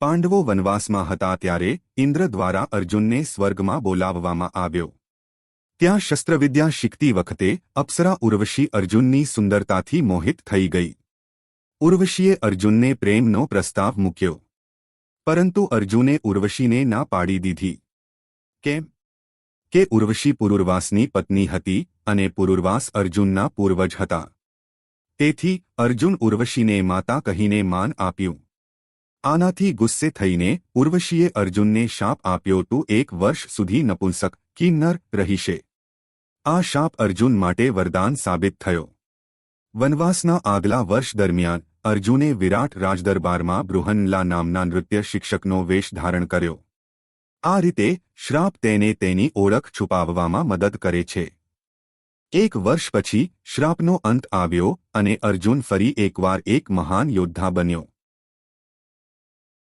પાંડવો વનવાસમાં હતા ત્યારે ઇન્દ્ર દ્વારા અર્જુનને સ્વર્ગમાં બોલાવવામાં આવ્યો. ત્યાં શસ્ત્રવિદ્યા શીખતી વખતે અપ્સરા ઉર્વશી અર્જુનની સુંદરતાથી મોહિત થઈ ગઈ. ઉર્વશીએ અર્જુનને પ્રેમનો પ્રસ્તાવ મૂક્યો, પરંતુ અર્જુને ઉર્વશીને ના પાડી દીધી. કેમ? કે ઉર્વશી પુરુર્વાસની પત્ની હતી અને પુરુર્વાસ અર્જુનના પૂર્વજ હતા. તેથી અર્જુન ઉર્વશીને માતા કહીને માન આપ્યું. આનાથી ગુસ્સે થઈને ઉર્વશીએ અર્જુનને શાપ આપ્યો, તું 1 વર્ષ સુધી નપુંસક કિન્નર રહીશે. આ શાપ અર્જુન માટે વરદાન સાબિત થયો. વનવાસના આગલા વર્ષ દરમિયાન અર્જુને વિરાટ રાજદરબારમાં બૃહન્નલા નામના નૃત્ય શિક્ષકનો વેશ ધારણ કર્યો. આ રીતે શ્રાપ તેને તેની ઓળખ છુપાવવામાં મદદ કરે છે. 1 વર્ષ પછી શ્રાપનો અંત આવ્યો અને અર્જુન ફરી એકવાર એક મહાન યોદ્ધા બન્યો.